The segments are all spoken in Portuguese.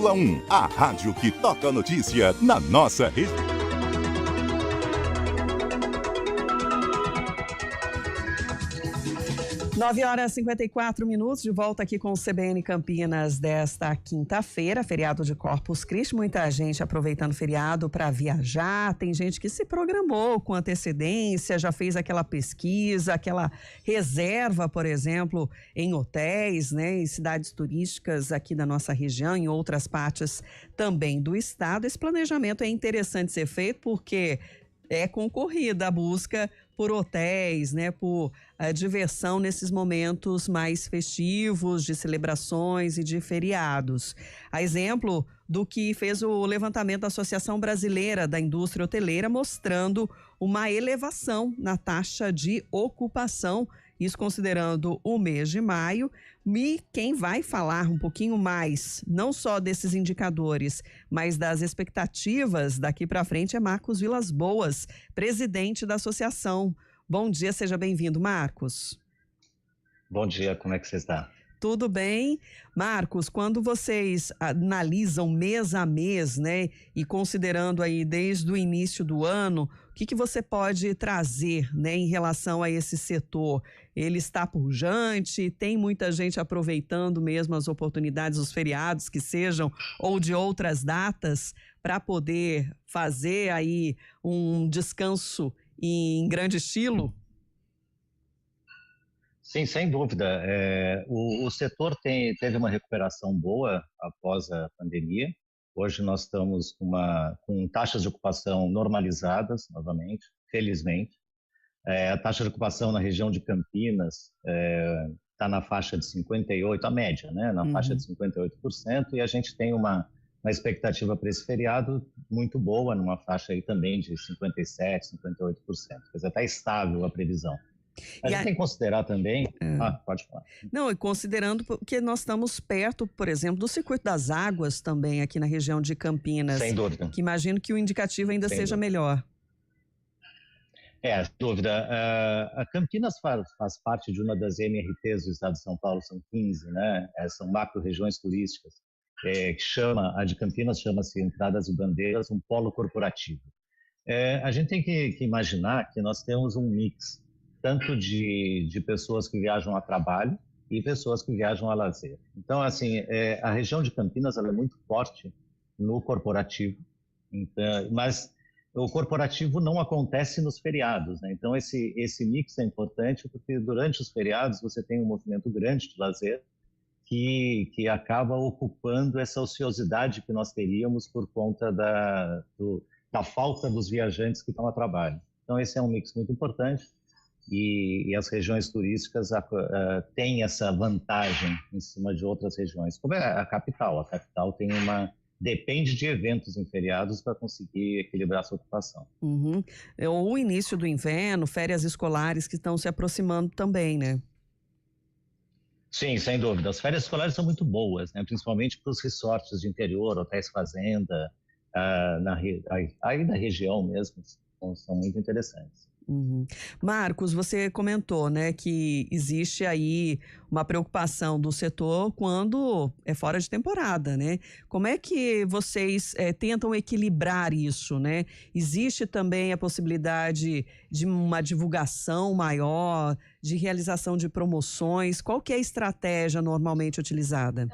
101,1. A rádio que toca a notícia na nossa região. 9h54, de volta aqui com o CBN Campinas desta quinta-feira, feriado de Corpus Christi. Muita gente aproveitando o feriado para viajar. Tem gente que se programou com antecedência, já fez aquela pesquisa, aquela reserva, por exemplo, em hotéis, né, em cidades turísticas aqui da nossa região, em outras partes também do estado. Esse planejamento é interessante ser feito porque é concorrida a busca por hotéis, né, por diversão nesses momentos mais festivos, de celebrações e de feriados. A exemplo do que fez o levantamento da Associação Brasileira da Indústria Hoteleira, mostrando uma elevação na taxa de ocupação, isso considerando o mês de maio. E quem vai falar um pouquinho mais, não só desses indicadores, mas das expectativas daqui para frente, é Marcos Vilas Boas, presidente da associação. Bom dia, seja bem-vindo, Marcos. Bom dia, como é que você está? Tudo bem. Marcos, quando vocês analisam mês a mês, né, e considerando aí desde o início do ano, o que você pode trazer, né, em relação a esse setor? Ele está pujante? Tem muita gente aproveitando mesmo as oportunidades, os feriados que sejam, ou de outras datas, para poder fazer aí um descanso em grande estilo? Sim, sem dúvida. O setor teve uma recuperação boa após a pandemia. Hoje nós estamos com taxas de ocupação normalizadas novamente, felizmente. A taxa de ocupação na região de Campinas está na faixa de 58%, a média, né? Na faixa de 58%, e a gente tem uma expectativa para esse feriado muito boa, numa faixa aí também de 57%, 58%. Quer dizer, está estável a previsão. A gente tem que considerar também... pode falar. Não, e considerando que nós estamos perto, por exemplo, do Circuito das Águas também aqui na região de Campinas. Sem dúvida. Que imagino que o indicativo ainda seja melhor. Sem dúvida. A Campinas faz parte de uma das MRTs do estado de São Paulo, são 15, né? São macro-regiões turísticas, a de Campinas chama-se Entradas e Bandeiras, um polo corporativo. A gente tem que imaginar que nós temos um mix tanto de pessoas que viajam a trabalho e pessoas que viajam a lazer. Então, assim, a região de Campinas ela é muito forte no corporativo, então, mas o corporativo não acontece nos feriados, né? Então, esse mix é importante porque durante os feriados você tem um movimento grande de lazer que acaba ocupando essa ociosidade que nós teríamos por conta da falta dos viajantes que estão a trabalho. Então, esse é um mix muito importante. E as regiões turísticas têm essa vantagem em cima de outras regiões, como é a capital. A capital depende de eventos em feriados para conseguir equilibrar essa ocupação. O início do inverno, férias escolares que estão se aproximando também, né? Sim, sem dúvida. As férias escolares são muito boas, né? Principalmente para os resorts de interior, hotéis fazenda, aí da região mesmo, são muito interessantes. Marcos, você comentou, né, que existe aí uma preocupação do setor quando é fora de temporada, né? Como é que vocês tentam equilibrar isso, né? Existe também a possibilidade de uma divulgação maior, de realização de promoções? Qual que é a estratégia normalmente utilizada?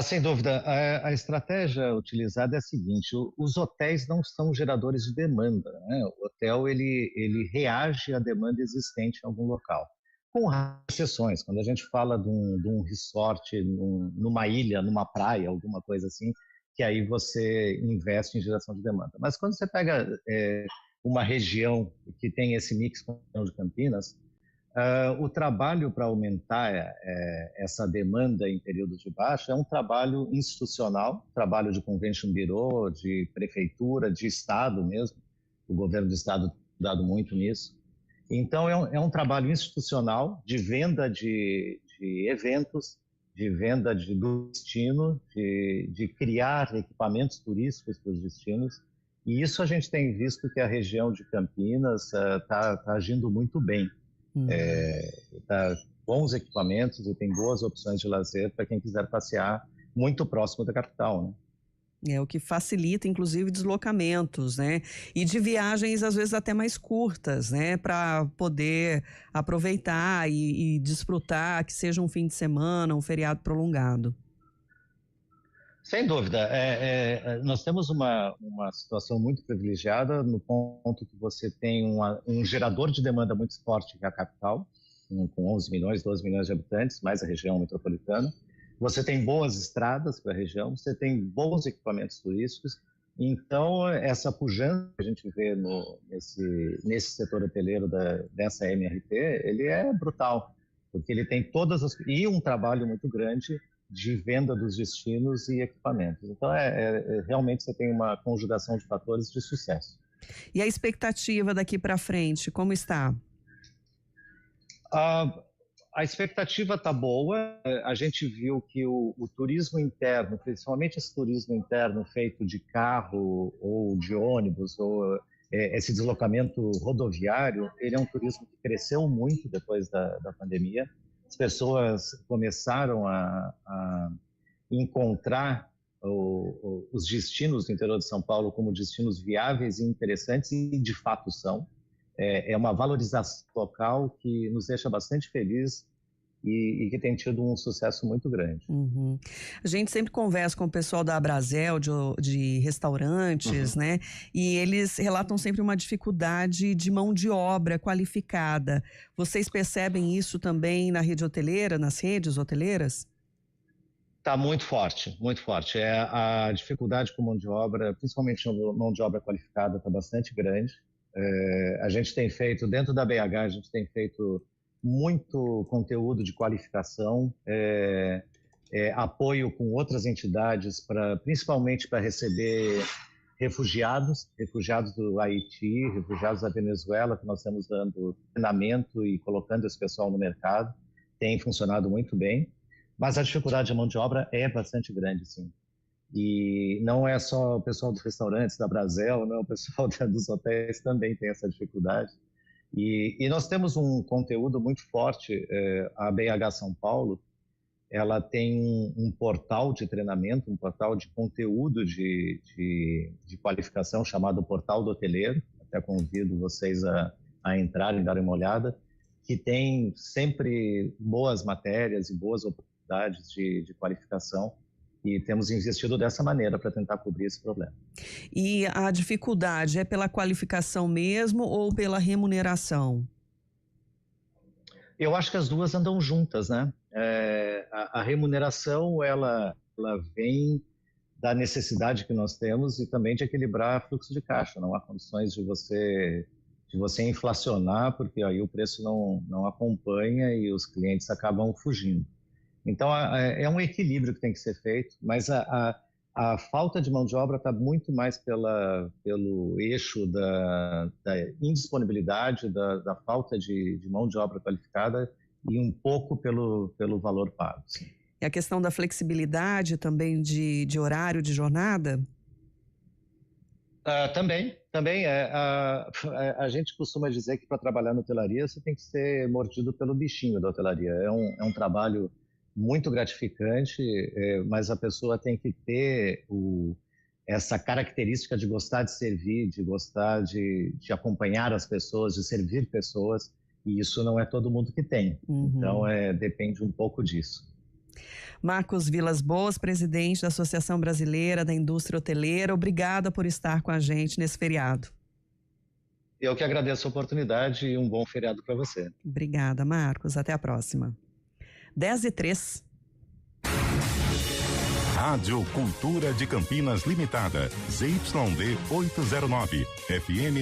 Sem dúvida. A estratégia utilizada é a seguinte: os hotéis não são geradores de demanda, né? O hotel ele reage à demanda existente em algum local, com exceções. Quando a gente fala de um resort, numa ilha, numa praia, alguma coisa assim, que aí você investe em geração de demanda. Mas quando você pega uma região que tem esse mix com a região de Campinas, o trabalho para aumentar essa demanda em períodos de baixa é um trabalho institucional, trabalho de convention bureau, de prefeitura, de estado mesmo. O governo do estado tem dado muito nisso. Então, é um trabalho institucional de venda de eventos, de venda do destino, de criar equipamentos turísticos para os destinos. E isso a gente tem visto que a região de Campinas está agindo muito bem. Bons equipamentos e tem boas opções de lazer para quem quiser passear muito próximo da capital, né? É o que facilita, inclusive, deslocamentos, né? E de viagens, às vezes, até mais curtas, né? Para poder aproveitar e desfrutar, que seja um fim de semana, um feriado prolongado. Sem dúvida. Nós temos uma situação muito privilegiada no ponto que você tem um gerador de demanda muito forte, que é a capital, com 11 milhões, 12 milhões de habitantes, mais a região metropolitana. Você tem boas estradas para a região, você tem bons equipamentos turísticos. Então, essa pujança que a gente vê nesse setor hoteleiro dessa MRT, ele é brutal, porque ele tem e um trabalho muito grande de venda dos destinos e equipamentos. Então, realmente você tem uma conjugação de fatores de sucesso. E a expectativa daqui para frente, como está? A expectativa está boa. A gente viu que o turismo interno, principalmente esse turismo interno feito de carro ou de ônibus, ou esse deslocamento rodoviário, ele é um turismo que cresceu muito depois da pandemia. As pessoas começaram a encontrar os destinos do interior de São Paulo como destinos viáveis e interessantes, e de fato são. É uma valorização local que nos deixa bastante feliz e que tem tido um sucesso muito grande. Uhum. A gente sempre conversa com o pessoal da Abrazel, de restaurantes, né? E eles relatam sempre uma dificuldade de mão de obra qualificada. Vocês percebem isso também na rede hoteleira, nas redes hoteleiras? Está muito forte, muito forte. A dificuldade com mão de obra, principalmente mão de obra qualificada, está bastante grande. A gente tem feito, dentro da BH, a gente tem feito muito conteúdo de qualificação, apoio com outras entidades, principalmente para receber refugiados do Haiti, refugiados da Venezuela, que nós estamos dando treinamento e colocando esse pessoal no mercado. Tem funcionado muito bem, mas a dificuldade de mão de obra é bastante grande, sim. E não é só o pessoal dos restaurantes, da Abrazel, não, o pessoal dos hotéis também tem essa dificuldade. E nós temos um conteúdo muito forte. A BH São Paulo, ela tem um portal de treinamento, um portal de conteúdo de qualificação chamado Portal do Hoteleiro. Até convido vocês a entrarem e darem uma olhada, que tem sempre boas matérias e boas oportunidades de qualificação. E temos investido dessa maneira para tentar cobrir esse problema. E a dificuldade é pela qualificação mesmo ou pela remuneração? Eu acho que as duas andam juntas, né? A remuneração, ela vem da necessidade que nós temos e também de equilibrar fluxo de caixa. Não há condições de você inflacionar, porque aí o preço não acompanha e os clientes acabam fugindo. Então, é um equilíbrio que tem que ser feito, mas a falta de mão de obra está muito mais pelo eixo da indisponibilidade, da falta de mão de obra qualificada e um pouco pelo valor pago. Sim. E a questão da flexibilidade também de horário, de jornada? Também. A gente costuma dizer que para trabalhar na hotelaria você tem que ser mordido pelo bichinho da hotelaria. É um trabalho muito gratificante, mas a pessoa tem que ter essa característica de gostar de servir, de gostar de acompanhar as pessoas, de servir pessoas, e isso não é todo mundo que tem. Então, depende um pouco disso. Marcos Vilas Boas, presidente da Associação Brasileira da Indústria Hoteleira, obrigada por estar com a gente nesse feriado. Eu que agradeço a oportunidade e um bom feriado para você. Obrigada, Marcos. Até a próxima. 10h03. Rádio Cultura de Campinas Limitada, ZYD 809, FM